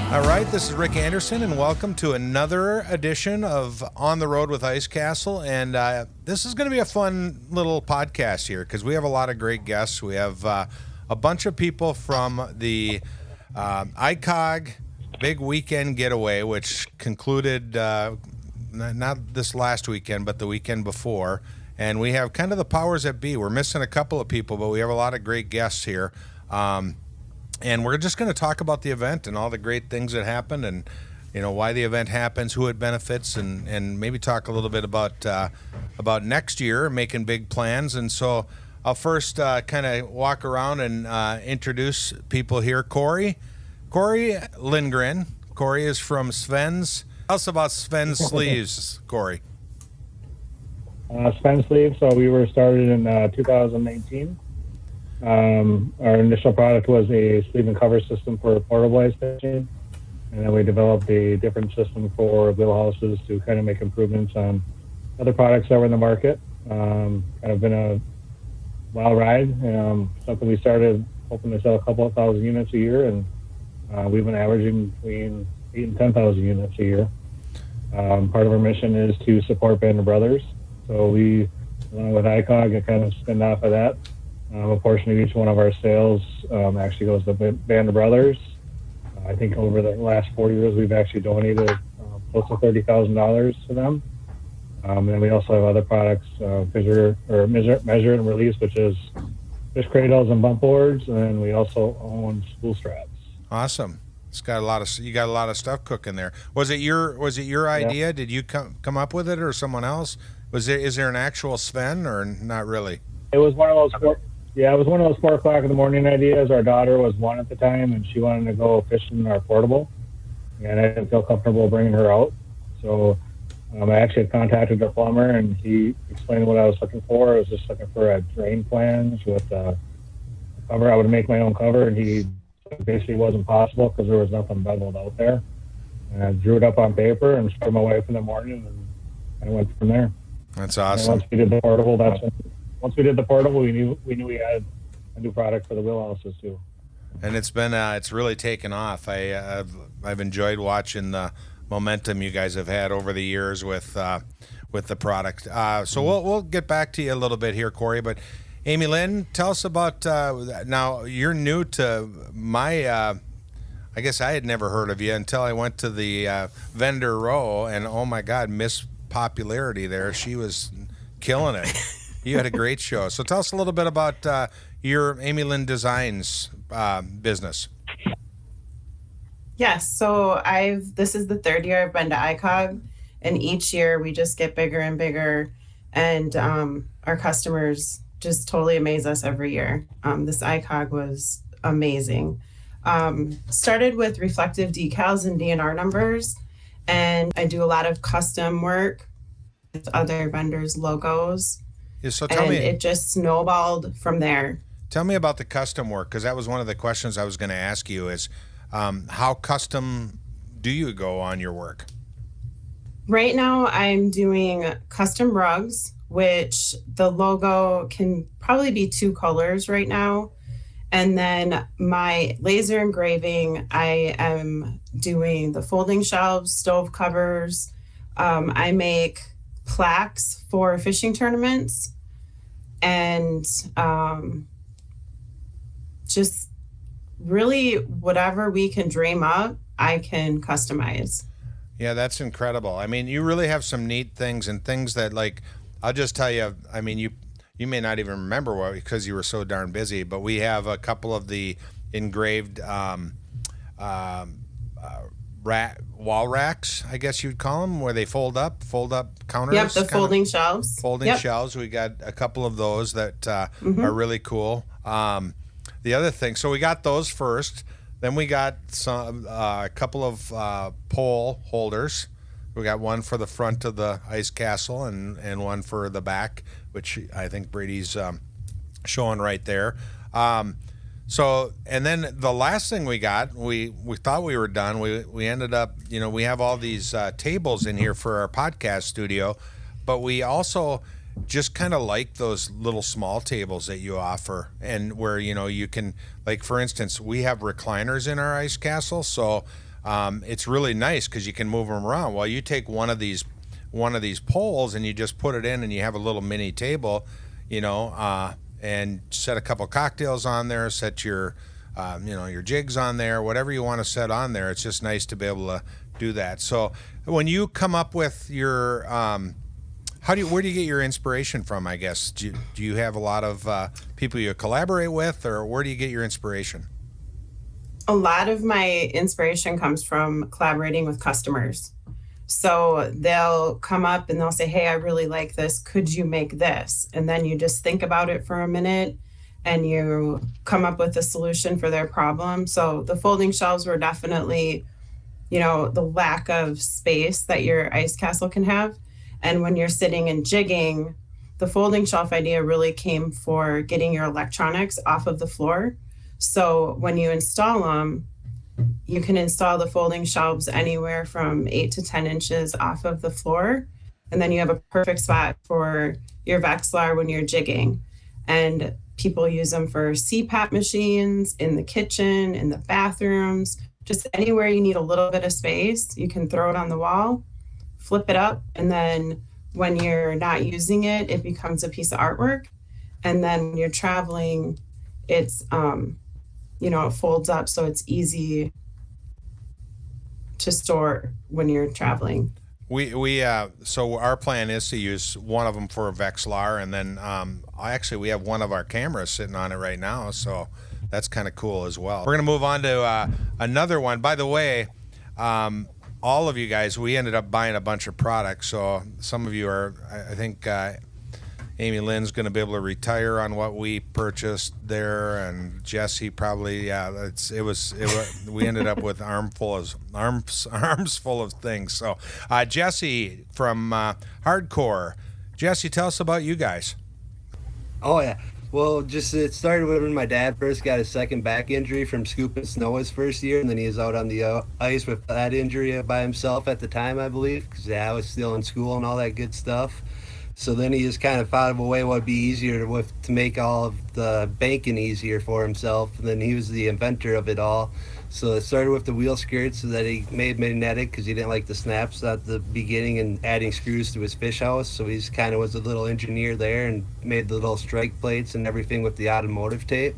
All right, this is Rick Anderson, and welcome to another edition of On the Road with Ice Castle. And this is going to be a fun little podcast here because we have a lot of great guests. We have a bunch of people from the ICOG Big Weekend Getaway, which concluded not this last weekend, but the weekend before. And we have kind of the powers that be. We're missing a couple of people, but we have a lot of great guests here. And we're just going to talk about the event and all the great things that happened and, you know, why the event happens, who it benefits, and maybe talk a little bit about next year, making big plans. And so I'll first kind of walk around and introduce people here. Corey Lindgren. Corey is from Sven's. Tell us about Sven's Sleeves, Corey. Sven's Sleeves, so we were started in 2018. Our initial product was a sleeve and cover system for portable ice fishing, and then we developed a different system for wheelhouses to kind of make improvements on other products that were in the market. Kind of been a wild ride, something we started hoping to sell a couple of thousand units a year, and we've been averaging between 8,000 and 10,000 units a year. Part of our mission is to support Band of Brothers, so we, along with ICOG, and kind of spin off of that. A portion of each one of our sales actually goes to Band of Brothers. I think over the last 4 years, we've actually donated close to $30,000 to them. And then we also have other products, measure and release, which is fish cradles and bump boards. And then we also own spool straps. Awesome. You got a lot of stuff cooking there. Was it your idea? Yeah. Did you come up with it or someone else? Is there an actual Sven or not really? It was one of those. Yeah, it was one of those 4 o'clock in the morning ideas. Our daughter was 1 at the time, and she wanted to go fishing our portable, and I didn't feel comfortable bringing her out. So I actually had contacted the plumber, and he explained what I was looking for. I was just looking for a drain flange with a cover. I would make my own cover, and he basically wasn't possible because there was nothing beveled out there. And I drew it up on paper and showed my wife in the morning, and I went from there. That's awesome. And once we did the portable, we knew we had a new product for the wheelhouses too. And it's really taken off. I've enjoyed watching the momentum you guys have had over the years with the product. So we'll get back to you a little bit here, Corey. But Amy Lynn, tell us about now. You're new to my. I guess I had never heard of you until I went to the vendor row, and oh my God, Miss Popularity there. She was killing it. You had a great show. So tell us a little bit about your Amy Lynn Designs business. Yes. So this is the 3rd year I've been to ICOG, and each year we just get bigger and bigger, and our customers just totally amaze us every year. This ICOG was amazing. Started with reflective decals and DNR numbers, and I do a lot of custom work with other vendors' logos. Yeah, so it just snowballed from there. Tell me about the custom work, because that was one of the questions I was going to ask you is how custom do you go on your work? Right now I'm doing custom rugs, which the logo can probably be 2 colors right now. And then my laser engraving, I am doing the folding shelves, stove covers. I make plaques for fishing tournaments, and just really whatever we can dream up, I can customize. Yeah, that's incredible. I mean, you really have some neat things and things that, like, I'll just tell you, I mean, you may not even remember what, because you were so darn busy, but we have a couple of the engraved wall racks, I guess you'd call them, where they fold up counters. Yep, the folding shelves. Shelves. We got a couple of those that are really cool. The other thing, so we got those first. Then we got a couple of pole holders. We got one for the front of the ice castle and one for the back, which I think Brady's showing right there. So, and then the last thing we got, we thought we were done. We ended up, we have all these tables in here for our podcast studio, but we also just kind of like those little small tables that you offer, and where, you can, like, for instance, we have recliners in our ice castle. So it's really nice because you can move them around. Well, you take one of these poles and you just put it in, and you have a little mini table, and set a couple cocktails on there, set your your jigs on there, whatever you want to set on there. It's just nice to be able to do that. So when you come up with your where do you get your inspiration from, I guess? Do you have a lot of people you collaborate with, or where do you get your inspiration? A lot of my inspiration comes from collaborating with customers. So they'll come up and they'll say, hey, I really like this. Could you make this? And then you just think about it for a minute and you come up with a solution for their problem. So the folding shelves were definitely, the lack of space that your ice castle can have. And when you're sitting and jigging, the folding shelf idea really came for getting your electronics off of the floor. So when you install them, you can install the folding shelves anywhere from 8 to 10 inches off of the floor. And then you have a perfect spot for your Vexilar when you're jigging. And people use them for CPAP machines, in the kitchen, in the bathrooms, just anywhere you need a little bit of space. You can throw it on the wall, flip it up, and then when you're not using it, it becomes a piece of artwork. And then when you're traveling, it's, it folds up so it's easy to store when you're traveling. So our plan is to use one of them for a Vexilar, and then we have one of our cameras sitting on it right now, so that's kind of cool as well. We're going to move on to another one. By the way, all of you guys, we ended up buying a bunch of products, so some of you are, I think Amy Lynn's going to be able to retire on what we purchased there, and Jesse probably, we ended up with arms full of things. So Jesse from Hardcore. Jesse, tell us about you guys. Oh yeah, well, it started when my dad first got his second back injury from scooping snow his first year, and then he was out on the ice with that injury by himself at the time, I believe, because I was still in school and all that good stuff. So then he just kind of thought of a way what would be easier to make all of the banking easier for himself. And then he was the inventor of it all. So it started with the wheel skirts so that he made magnetic because he didn't like the snaps at the beginning and adding screws to his fish house. So he kind of was a little engineer there and made the little strike plates and everything with the automotive tape.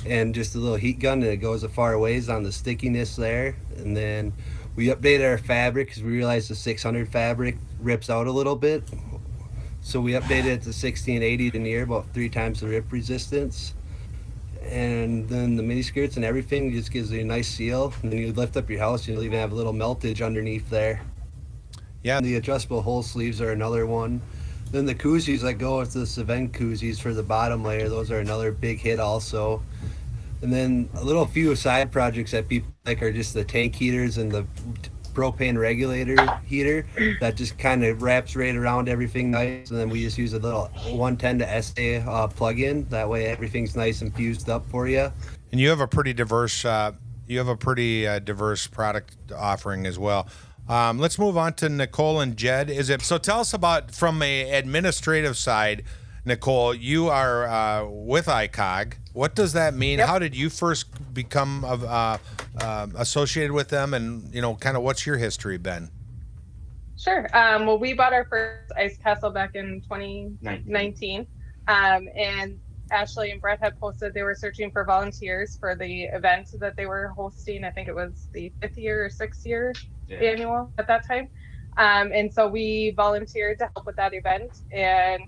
And just a little heat gun, and it goes a far ways on the stickiness there. And then we updated our fabric because we realized the 600 fabric rips out a little bit. So we updated it to 1680 denier, about 3 times the rip resistance. And then the mini skirts and everything just gives you a nice seal. And then you lift up your house, you'll even have a little meltage underneath there. Yeah. And the adjustable hole sleeves are another one. Then the koozies that go with the Savent koozies for the bottom layer, those are another big hit also. And then a few side projects that people like are just the tank heaters and the propane regulator heater that just kind of wraps right around everything nice, and then we just use a little 110 to SA plug-in. That way everything's nice and fused up for you. And you have a pretty diverse diverse product offering as well. Let's move on to Nicole and Jed. So tell us about, from a administrative side, Nicole, you are with ICOG. What does that mean? Yep. How did you first become associated with them, and kind of what's your history been? Sure. Well, we bought our first ice castle back in 2019, and Ashley and Brett had posted they were searching for volunteers for the event that they were hosting. I think it was the 5th year or 6th year annual at that time, and so we volunteered to help with that event. And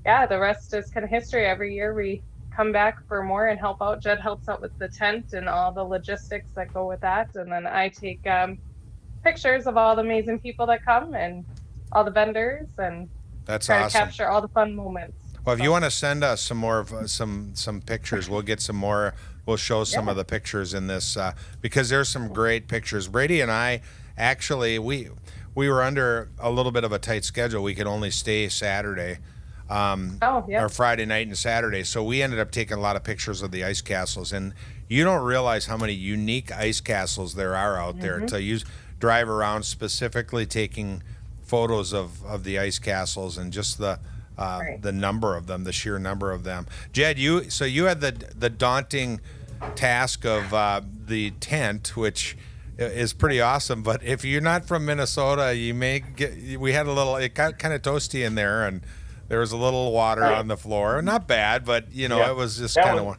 yeah, the rest is kind of history. Every year we come back for more and help out. Jed helps out with the tent and all the logistics that go with that. And then I take pictures of all the amazing people that come and all the vendors, and that's try awesome. to capture all the fun moments. Well, if you want to send us some more of some pictures, we'll get some more. We'll show some of the pictures in this because there's some great pictures. Brady and I actually we were under a little bit of a tight schedule. We could only stay Saturday. Or Friday night and Saturday. So we ended up taking a lot of pictures of the ice castles, and you don't realize how many unique ice castles there are out there. So you drive around specifically taking photos of the ice castles and just the number of them, the sheer number of them. Jed, you had the daunting task of the tent, which is pretty awesome. But if you're not from Minnesota, you may get. We had a little. It got kind of toasty in there, and there was a little water on the floor. Not bad, but it was just kind of.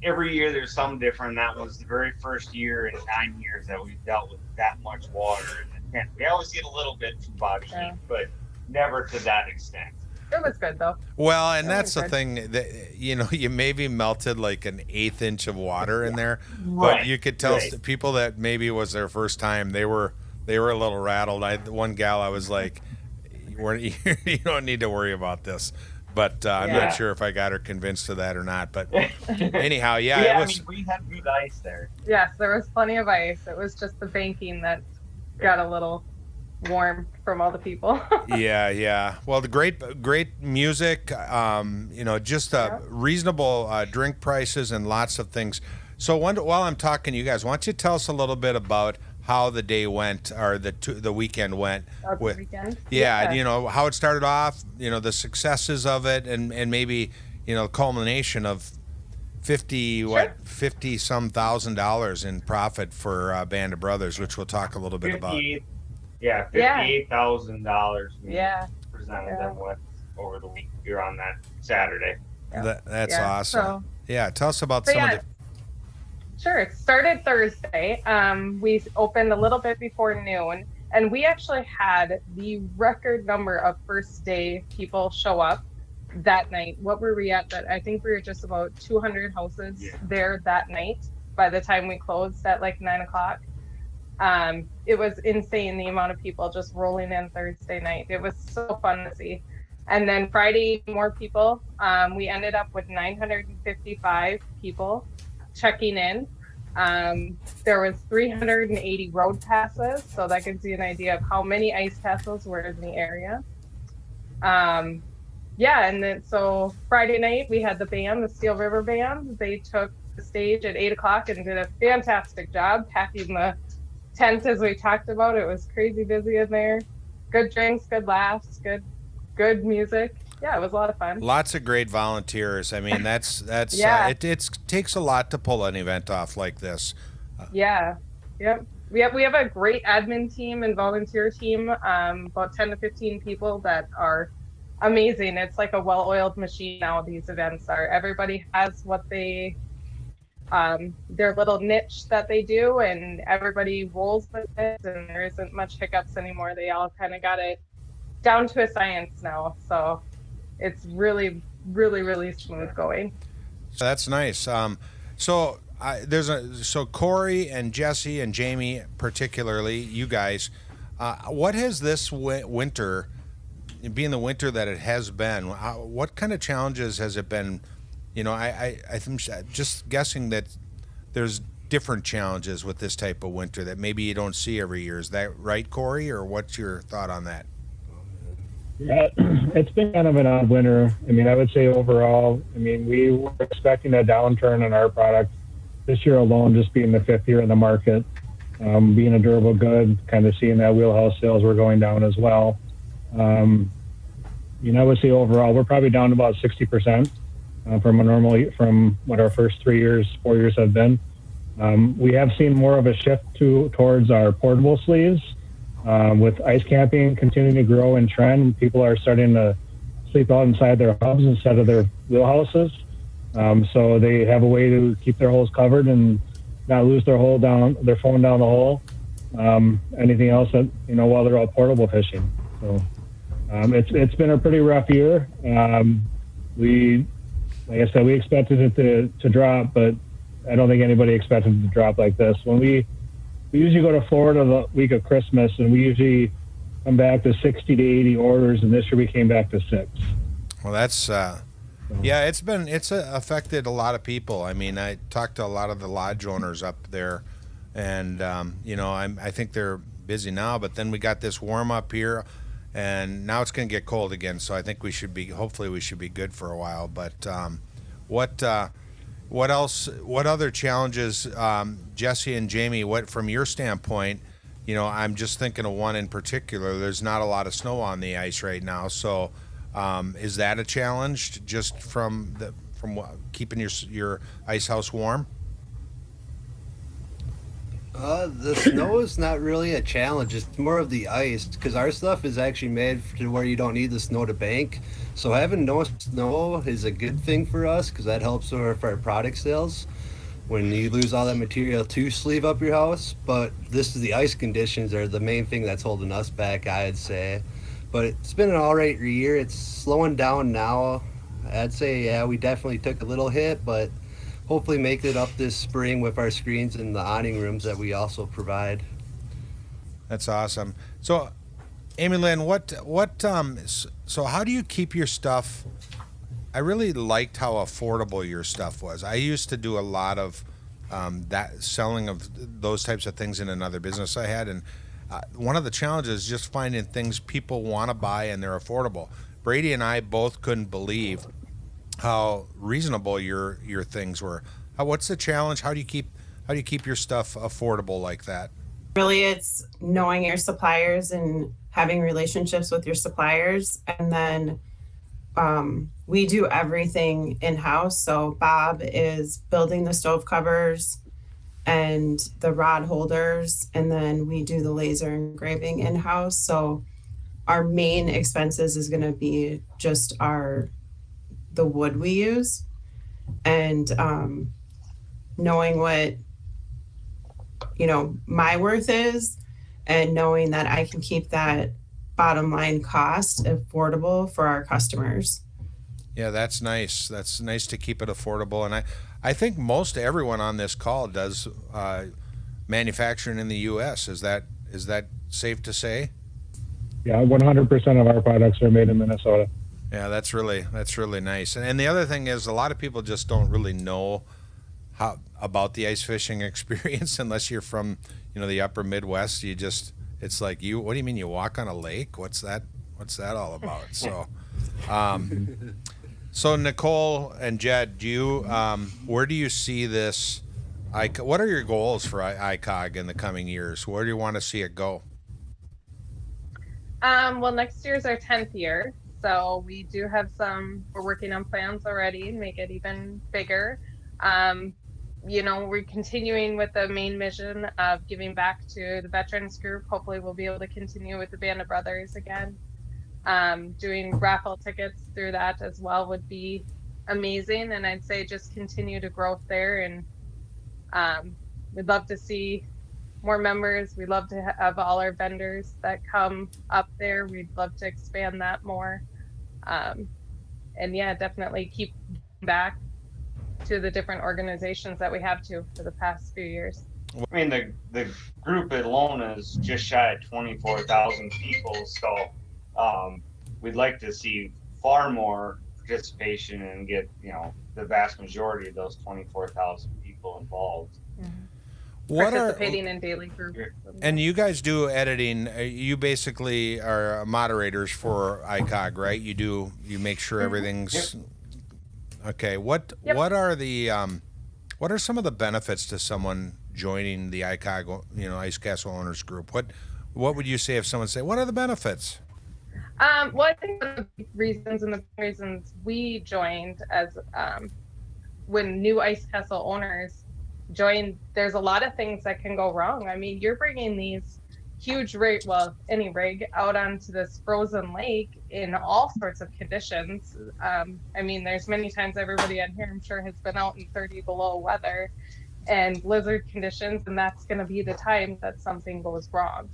Every year there's something different. That was the very first year in 9 years that we've dealt with that much water in the tent. We always get a little bit from body heat, but never to that extent. It was good though. Well, and that's the thing that you maybe melted like an 1/8 inch of water in there, but you could tell people that maybe it was their first time. They were a little rattled. One gal, I was like, "You don't need to worry about this." But I'm not sure if I got her convinced of that or not. But anyhow, it was. We had good ice there. Yes, there was plenty of ice. It was just the banking that got a little warm from all the people. Yeah. Well, the great music, just reasonable drink prices and lots of things. So while I'm talking to you guys, why don't you tell us a little bit about how the day went or the weekend went? Weekend? Yeah, how it started off, the successes of it, and maybe the culmination of 50 some $1,000 in profit for Band of Brothers, which we'll talk a little bit about. Yeah, $58,000. Presented them with over the week here on that Saturday. That's awesome. So, tell us about some of the. Sure. It started Thursday. We opened a little bit before noon, and we actually had the record number of first day people show up that night. What were we at? I think we were just about 200 houses there that night by the time we closed at like 9 o'clock. It was insane the amount of people just rolling in Thursday night. It was so fun to see. And then Friday, more people. We ended up with 955 people checking in. There was 380 road passes, so that gives you an idea of how many ice castles were in the area. And then so Friday night we had the band, the Steel River Band. They took the stage at 8 o'clock and did a fantastic job packing the tent as we talked about. It was crazy busy in there. Good drinks, good laughs, good music. Yeah, it was a lot of fun. Lots of great volunteers. I mean, that's it takes a lot to pull an event off like this. Yep. We have a great admin team and volunteer team, about 10 to 15 people that are amazing. It's like a well-oiled machine now, these events are. Everybody has what they their little niche that they do, and everybody rolls with it, and there isn't much hiccups anymore. They all kind of got it down to a science now, so it's really, really, really smooth going. So that's nice. So Corey and Jesse and Jamie, particularly you guys, what has this winter, being the winter that it has been, what kind of challenges has it been? I'm just guessing that there's different challenges with this type of winter that maybe you don't see every year. Is that right, Corey, or what's your thought on that? Yeah, it's been kind of an odd winter. I mean, I would say overall, we were expecting a downturn in our product this year alone, just being the 5th year in the market, being a durable good, kind of seeing that wheelhouse sales were going down as well. I would say overall, we're probably down to about 60% from what our first 4 years have been. We have seen more of a shift towards our portable sleeves. With ice camping continuing to grow in trend, people are starting to sleep out inside their hubs instead of their wheelhouses. So they have a way to keep their holes covered and not lose their phone down the hole. Anything else that, while they're out portable fishing. So it's been a pretty rough year. Like I said, we expected it to drop, but I don't think anybody expected it to drop like this. When we usually go to Florida the week of Christmas, and we usually come back to 60 to 80 orders, and this year we came back to 6. Well, that's it's affected a lot of people. I mean, I talked to a lot of the lodge owners up there, and I think they're busy now. But then we got this warm up here, and now it's going to get cold again. So I think hopefully we should be good for a while. But what else? What other challenges, Jesse and Jamie? What, from your standpoint, I'm just thinking of one in particular. There's not a lot of snow on the ice right now, so is that a challenge? Just from keeping your ice house warm? The snow is not really a challenge. It's more of the ice, because our stuff is actually made to where you don't need the snow to bank. So having no snow is a good thing for us, because that helps with our product sales when you lose all that material to sleeve up your house. But the ice conditions are the main thing that's holding us back, I'd say. But it's been an all right year. It's slowing down now. I'd say, yeah, we definitely took a little hit, but hopefully make it up this spring with our screens and the awning rooms that we also provide. That's awesome. So, Amy Lynn, so how do you keep your stuff? I really liked how affordable your stuff was. I used to do a lot of that selling of those types of things in another business I had, and one of the challenges is just finding things people want to buy and they're affordable. Brady and I both couldn't believe how reasonable your things were. What's the challenge? How do you keep your stuff affordable like that? Really, it's knowing your suppliers and having relationships with your suppliers. And then we do everything in-house. So Bob is building the stove covers and the rod holders, and then we do the laser engraving in-house. So our main expenses is going to be just the wood we use, and knowing what my worth is, and knowing that I can keep that bottom line cost affordable for our customers. Yeah, that's nice. That's nice to keep it affordable. And I think most everyone on this call does manufacturing in the U.S. Is that safe to say? Yeah, 100% of our products are made in Minnesota. Yeah, that's really nice. And the other thing is, a lot of people just don't really know about the ice fishing experience unless you're from the upper Midwest. It's like, what do you mean you walk on a lake? What's that all about? So, so Nicole and Jed, where do you see this? What are your goals for ICOG in the coming years? Where do you want to see it go? Well, next year is our 10th year, so we do have we're working on plans already to make it even bigger. We're continuing with the main mission of giving back to the veterans group. Hopefully we'll be able to continue with the Band of Brothers again. Doing raffle tickets through that as well would be amazing, and I'd say just continue to grow there, and we'd love to see more members. We'd love to have all our vendors that come up there. We'd love to expand that more, and yeah, definitely keep back to the different organizations that we have for the past few years. I mean, the group alone is just shy of 24,000 people, so we'd like to see far more participation and get the vast majority of those 24,000 people involved. Mm-hmm. Participating in daily groups. And you guys do editing. You basically are moderators for ICOG, right? You make sure everything's okay. What are some of the benefits to someone joining the ICOG, Ice Castle Owners Group? What would you say if someone say, what are the benefits? Well, I think one of the reasons we joined as when new Ice Castle owners join, there's a lot of things that can go wrong. I mean, you're bringing these huge any rig out onto this frozen lake in all sorts of conditions. I mean, there's many times everybody on here, I'm sure, has been out in 30 below weather and blizzard conditions, and that's going to be the time that something goes wrong.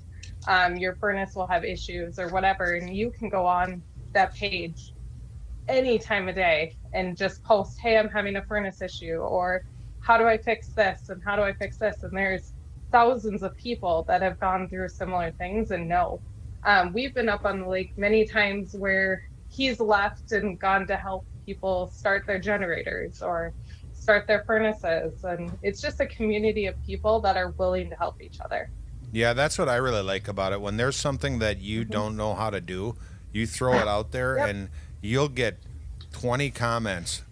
Your furnace will have issues or whatever, and you can go on that page any time of day and just post, hey, I'm having a furnace issue, or how do I fix this, and how do I fix this? And there's thousands of people that have gone through similar things and know. We've been up on the lake many times where he's left and gone to help people start their generators or start their furnaces, and it's just a community of people that are willing to help each other. Yeah, that's what I really like about it. When there's something that you don't know how to do, you throw it out there, and you'll get 20 comments,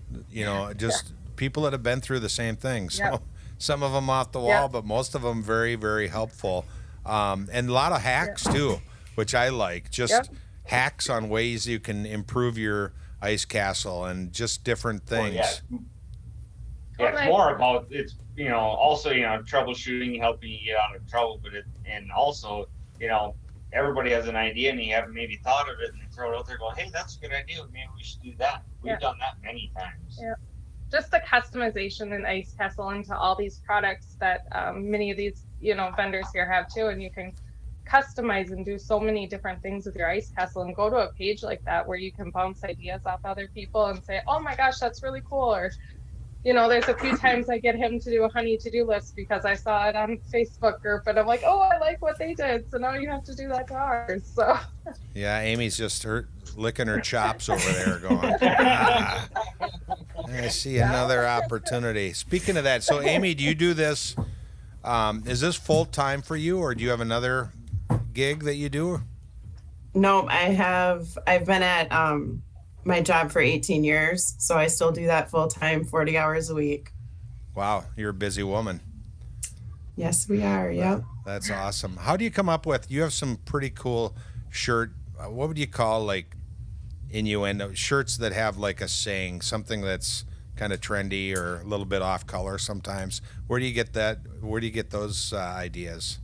just people that have been through the same thing. So some of them off the wall, but most of them very, very helpful. And a lot of hacks too, which I like. Just hacks on ways you can improve your ice castle and just different things. It's more about also, troubleshooting, helping you get out of trouble, and also, everybody has an idea and you haven't maybe thought of it and they throw it out there, go, hey, that's a good idea. Maybe we should do that. We've done that many times. Yeah. Just the customization in Ice Castle into all these products that many of these, vendors here have too. And you can customize and do so many different things with your Ice Castle, and go to a page like that where you can bounce ideas off other people and say, oh my gosh, that's really cool. Or, there's a few times I get him to do a honey to-do list because I saw it on Facebook group and I'm like, oh, I like what they did. So now you have to do that to ours. So yeah, Amy's just licking her chops over there going, I see another opportunity. Speaking of that, so Amy, do you do this? Is this full time for you, or do you have another gig that you do? No, I've been at my job for 18 years, so I still do that full time, 40 hours a week. Wow, you're a busy woman. Yes, we are. Yep. That's awesome. How do you come up with? You have some pretty cool shirt. What would you call like innuendo shirts that have like a saying, something that's kind of trendy or a little bit off color sometimes? Where do you get that? Where do you get those ideas?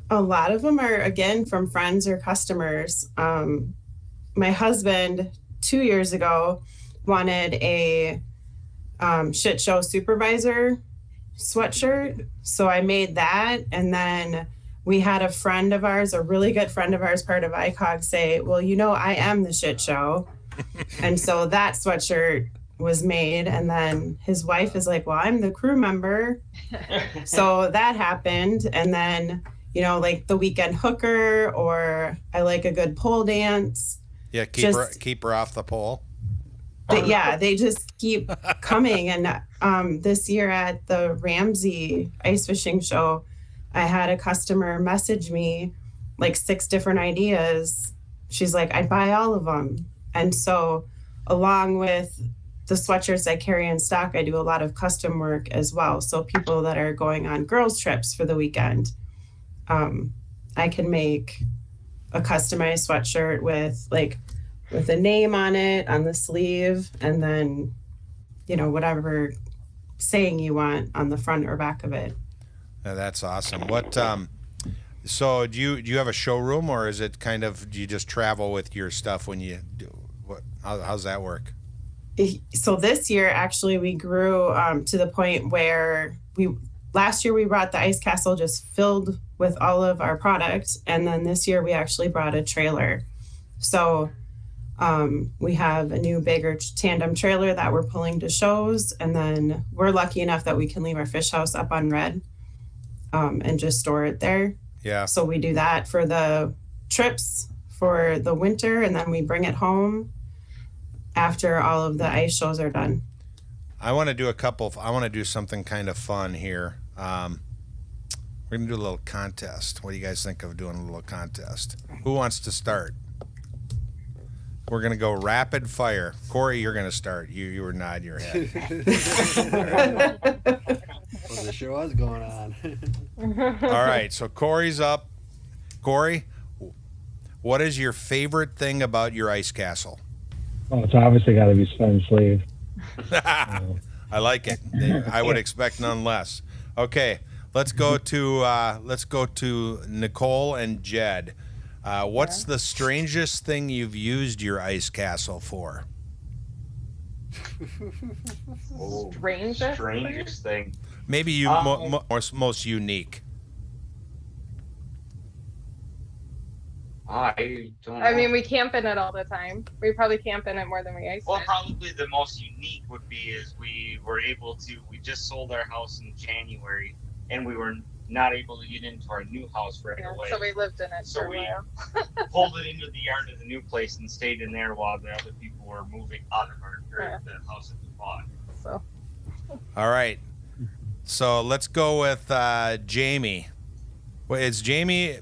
A lot of them are, again, from friends or customers. My husband 2 years ago wanted a shit show supervisor sweatshirt, so I made that. And then we had a friend of ours, a really good friend of ours, part of ICOG, say, well, I am the shit show. And so that sweatshirt was made. And then his wife is like, well, I'm the crew member. So that happened. And then, like the weekend hooker, or I like a good pole dance. Yeah, keep her off the pole. They just keep coming. And this year at the Ramsey Ice Fishing Show, I had a customer message me like 6 different ideas. She's like, I'd buy all of them. And so along with the sweatshirts I carry in stock, I do a lot of custom work as well. So people that are going on girls trips for the weekend, I can make a customized sweatshirt with a name on it on the sleeve, and then, whatever saying you want on the front or back of it. Yeah, that's awesome. What, so do you have a showroom, or is it kind of, do you just travel with your stuff when you do what, how's that work? So this year, actually, we grew to the point where last year we brought the Ice Castle just filled with all of our products. And then this year we actually brought a trailer. So we have a new bigger tandem trailer that we're pulling to shows. And then we're lucky enough that we can leave our fish house up on Red and just store it there. Yeah. So we do that for the trips for the winter, and then we bring it home after all of the ice shows are done. I want to do something kind of fun here. We're going to do a little contest. What do you guys think of doing a little contest? Who wants to start? We're going to go rapid fire. Corey, you're going to start. You were nodding your head. Well, the show was going on. All right, so Corey's up. Corey, what is your favorite thing about your ice castle? Well, it's obviously got to be Sven's sleeve. I like it. I would expect none less. Okay, let's go to Nicole and Jed. What's the strangest thing you've used your ice castle for? Strangest thing. Maybe most unique. I don't know. I mean, we camp in it all the time. We probably camp in it more than we ice Well, it. probably the most unique would be is we just sold our house in January, and we were not able to get into our new house right away. So we lived in it So for a we while. pulled it into the yard of the new place and stayed in there while the other people were moving out of the house that we bought. So All right. So let's go with Jamie. Well, it's Jamie.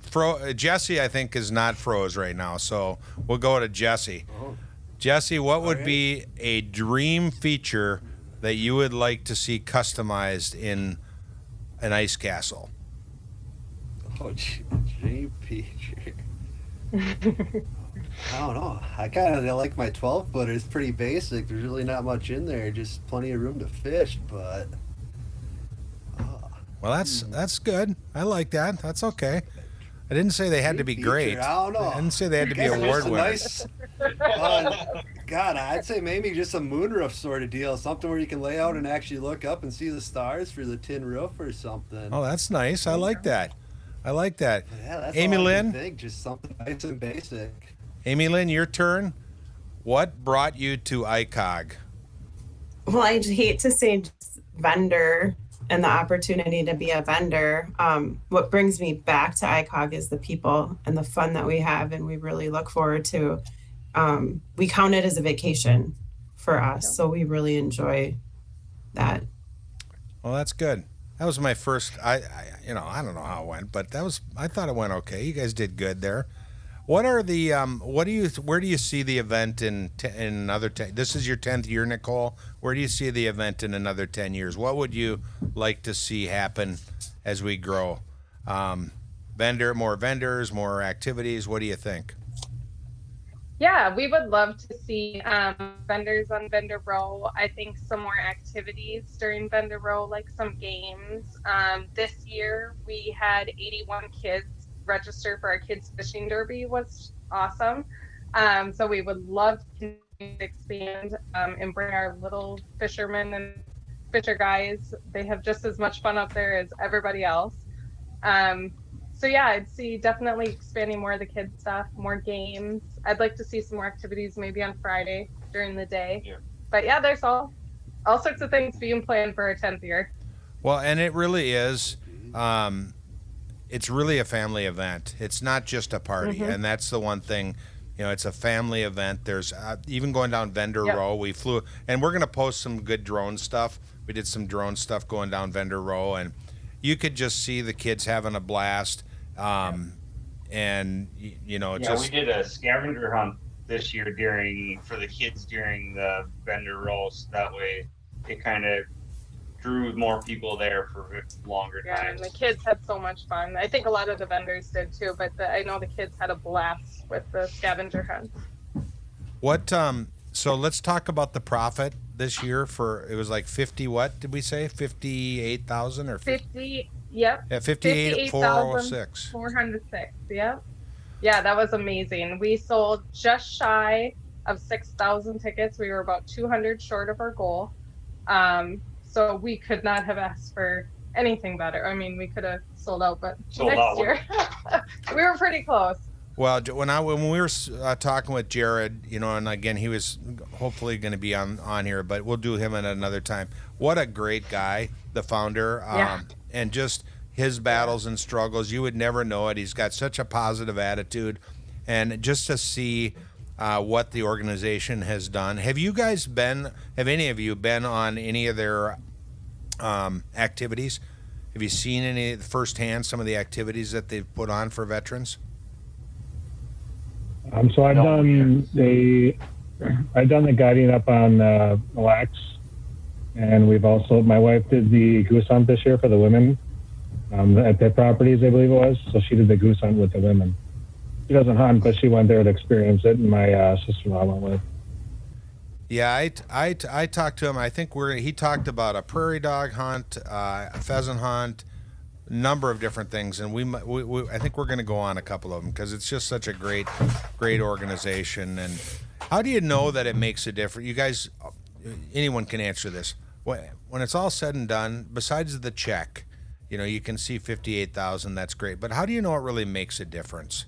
Jesse, I think, is not froze right now, so we'll go to Jesse. Oh. Jesse, what would be a dream feature that you would like to see customized in an ice castle? Oh, dream feature. I don't know. I kind of like my 12 footer. It's pretty basic. There's really not much in there. Just plenty of room to fish. But Well, that's good. I like that. That's okay. I didn't say they had to be great. I don't know. I didn't say they had to be Guess award just a winners. God, I'd say maybe just a moonroof sort of deal, something where you can lay out and actually look up and see the stars through the tin roof or something. Oh, that's nice. I like that. I like that. Yeah, that's Amy all I can Lynn? think, just something nice and basic. Amy Lynn, your turn. What brought you to ICOG? Well, I hate to say just vendor and the opportunity to be a vendor. What brings me back to ICOG is the people and the fun that we have, and we really look forward to. We count it as a vacation for us, so we really enjoy that. Well, that's good. That was my first. I don't know how it went, but I thought it went okay. You guys did good there. What are the where do you see the event in another 10? This is your 10th year, Nicole. Where do you see the event in another 10 years? What would you like to see happen as we grow? More vendors, more activities. What do you think? Yeah, we would love to see vendors on Vendor Row. I think some more activities during Vendor Row, like some games. This year we had 81 kids register for our kids fishing derby. Was awesome. So we would love to expand and bring our little fishermen and fisher guys. They have just as much fun up there as everybody else. So yeah, I'd see definitely expanding more of the kids stuff, more games. I'd like to see some more activities maybe on Friday during the day. Yeah. But yeah, there's all sorts of things being planned for our 10th year. Well, and it really is. It's really a family event. It's not just a party, and that's the one thing. It's a family event. There's even going down Vendor Row. We flew, and we're going to post some good drone stuff. We did some drone stuff going down Vendor Row, and you could just see the kids having a blast. And we did a scavenger hunt this year for the kids during the Vendor Row, so that way it kind of drew more people there for longer times. Yeah, and the kids had so much fun. I think a lot of the vendors did too, but I know the kids had a blast with the scavenger hunt. So let's talk about the profit this year it was like 50, what did we say? 58,000 or 50? Yep. Yeah, 58,406. 406, yep. Yeah, that was amazing. We sold just shy of 6,000 tickets. We were about 200 short of our goal. So we could not have asked for anything better. I mean, we could have sold out, but next year we were pretty close. Well, when we were talking with Jared, and again, he was hopefully going to be on here, but we'll do him at another time. What a great guy, the founder, and just his battles and struggles. You would never know it. He's got such a positive attitude, and just to see what the organization has done. Have any of you been on any of their activities? Have you seen any firsthand some of the activities that they've put on for veterans? So I've done the guiding up on Mille Lacs, and my wife did the goose hunt this year for the women at Pitt Properties, I believe it was. So she did the goose hunt with the women. She doesn't hunt, but she went there to experience it, and my sister-in-law went with. Yeah, I talked to him. I think he talked about a prairie dog hunt, a pheasant hunt, a number of different things, and I think we're going to go on a couple of them because it's just such a great organization. And how do you know that it makes a difference? You guys, anyone can answer this. When it's all said and done, besides the check, you can see 58,000. That's great, but how do you know it really makes a difference?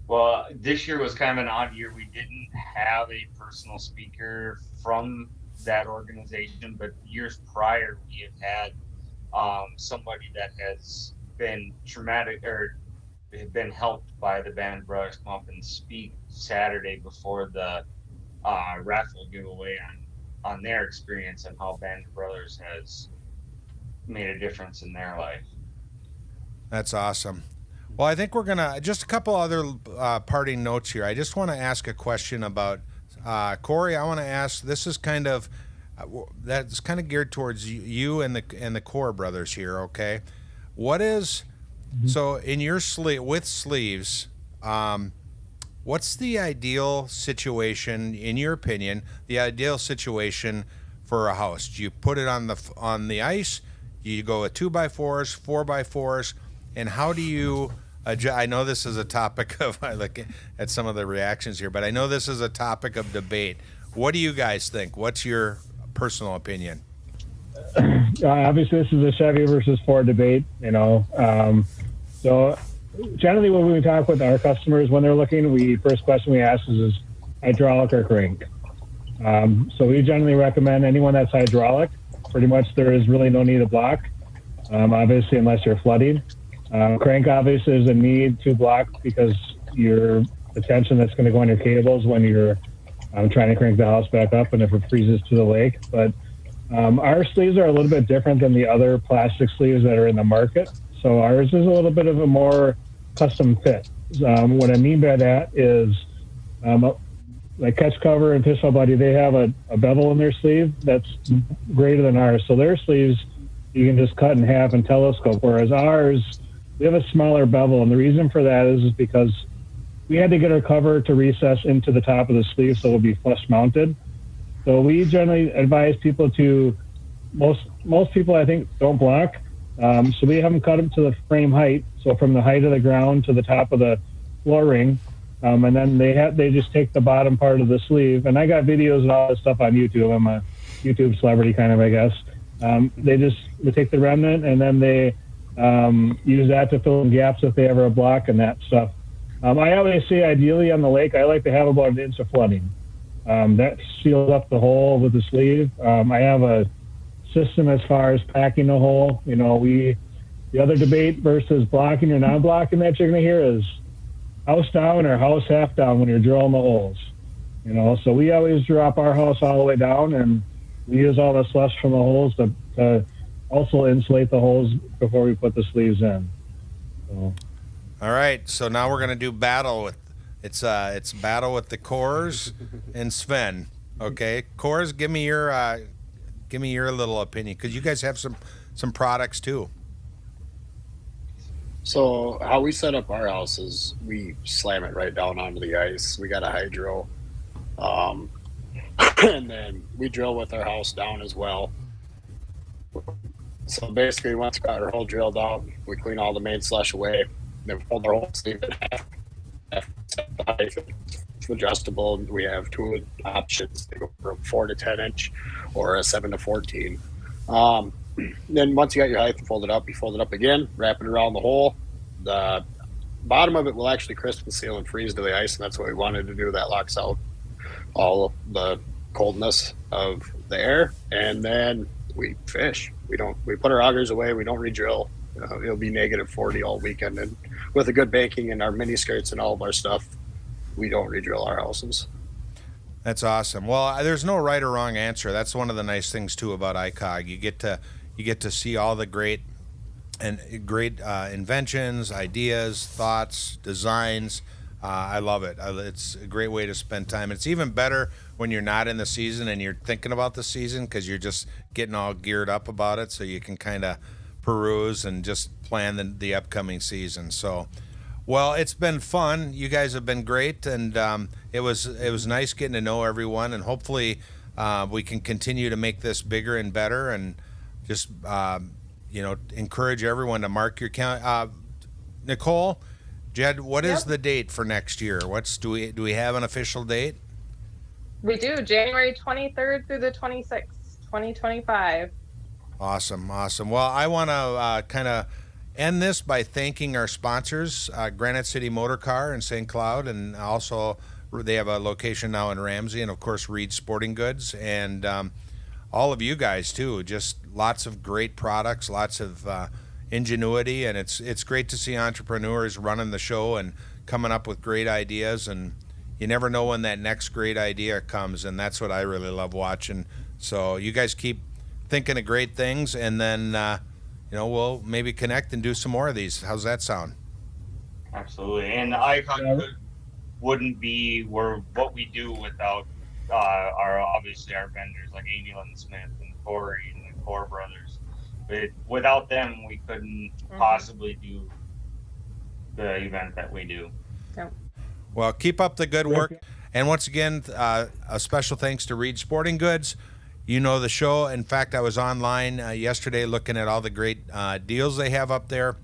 Well, this year was kind of an odd year. We didn't have a personal speaker from that organization, but years prior we have had somebody that has been traumatic or been helped by the Band of Brothers come up and speak Saturday before the raffle giveaway on their experience and how Band of Brothers has made a difference in their life. That's awesome. Well, I think we're gonna just a couple other parting notes here. I just want to ask a question about Corey. I want to ask. This is kind of that's kind of geared towards you and the Core brothers here. Okay, what is so in your with sleeves? What's the ideal situation, in your opinion? The ideal situation for a house? Do you put it on the ice? You go with 2x4s, 4x4s, and how do you I know this is a topic of, I look at some of the reactions here, but I know this is a topic of debate. What do you guys think? What's your personal opinion? Obviously, this is a Chevy versus Ford debate, So generally when we talk with our customers when they're looking, first question we ask is hydraulic or crank. So we generally recommend anyone that's hydraulic. Pretty much there is really no need to block, obviously, unless you're flooding. Crank, obviously, there's a need to block because the tension that's going to go on your cables when you're trying to crank the house back up and if it freezes to the lake. But our sleeves are a little bit different than the other plastic sleeves that are in the market. So ours is a little bit of a more custom fit. What I mean by that is like Catch Cover and Pistol Buddy, they have a bevel in their sleeve that's greater than ours. So their sleeves you can just cut in half and telescope, whereas ours, we have a smaller bevel. And the reason for that is because we had to get our cover to recess into the top of the sleeve so it'll be flush mounted. So we generally advise people to, most people I think don't block. So we have them cut them to the frame height. So from the height of the ground to the top of the floor ring. And then they just take the bottom part of the sleeve. And I got videos and all this stuff on YouTube. I'm a YouTube celebrity kind of, I guess. They take the remnant and then they use that to fill in gaps if they ever have a block and that stuff. I always say ideally on the lake, I like to have about an inch of flooding. That seals up the hole with the sleeve. I have a system as far as packing the hole. The other debate versus blocking or not blocking that you're going to hear is house down or house half down when you're drilling the holes. So we always drop our house all the way down and we use all the slush from the holes to also insulate the holes before we put the sleeves in. So. All right, so now we're going to do battle with it's battle with the Coors and Sven. Okay, Coors, give me your little opinion because you guys have some products too. So how we set up our house is we slam it right down onto the ice. We got a hydro, and then we drill with our house down as well. So basically, once we got our hole drilled out, we clean all the main slush away. Then fold our whole sleeve in half. It's adjustable. We have two options. They go from 4 to 10 inch or a 7 to 14. Then once you got your height folded up, you fold it up again, wrap it around the hole. The bottom of it will actually crisp and seal and freeze to the ice, and that's what we wanted to do. That locks out all the coldness of the air, and then we fish. We put our augers away. We don't re-drill. It'll be negative 40 all weekend, and with a good banking and our mini skirts and all of our stuff, we don't re-drill our houses. That's awesome. Well, there's no right or wrong answer. That's one of the nice things too about ICOG. You get to see all the great inventions, ideas, thoughts, designs. I love it. It's a great way to spend time. It's even better when you're not in the season and you're thinking about the season because you're just getting all geared up about it, so you can kind of peruse and just plan the upcoming season. So, well, it's been fun. You guys have been great, and it was nice getting to know everyone, and hopefully we can continue to make this bigger and better, and just encourage everyone to mark your count. Nicole, Jed, what is the date for next year? Do we have an official date? We do, January 23rd through the 26th, 2025. Awesome. Well, I want to kind of end this by thanking our sponsors, Granite City Motor Car in St. Cloud, and also they have a location now in Ramsey, and of course Reed Sporting Goods, and all of you guys too. Just lots of great products, lots of ingenuity, and it's great to see entrepreneurs running the show and coming up with great ideas, and you never know when that next great idea comes, and that's what I really love watching. So you guys keep thinking of great things, and then we'll maybe connect and do some more of these. How's that sound? Absolutely. And ICOG wouldn't be what we do without our vendors like Angel and Smith and Corey and the Core Brothers. But without them, we couldn't possibly do the event that we do. Yeah. Well, keep up the good work. And once again, a special thanks to Reed Sporting Goods. You know the show. In fact, I was online yesterday looking at all the great deals they have up there,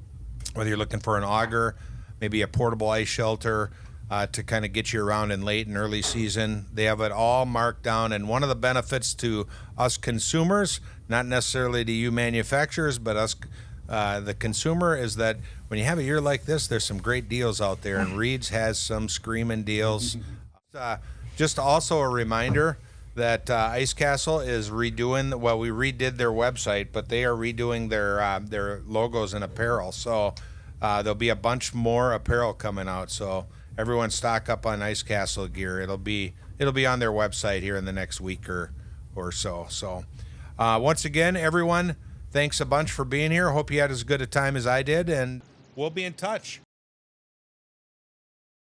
whether you're looking for an auger, maybe a portable ice shelter to kind of get you around in late and early season. They have it all marked down. And one of the benefits to us consumers, not necessarily to you manufacturers, but us the consumer, is that when you have a year like this, there's some great deals out there, and Reed's has some screaming deals. Just also a reminder that Ice Castle is redoing, well, we redid their website, but they are redoing their logos and apparel. So there'll be a bunch more apparel coming out. So everyone stock up on Ice Castle gear. It'll be on their website here in the next week or so. So once again, everyone, thanks a bunch for being here. Hope you had as good a time as I did, and we'll be in touch.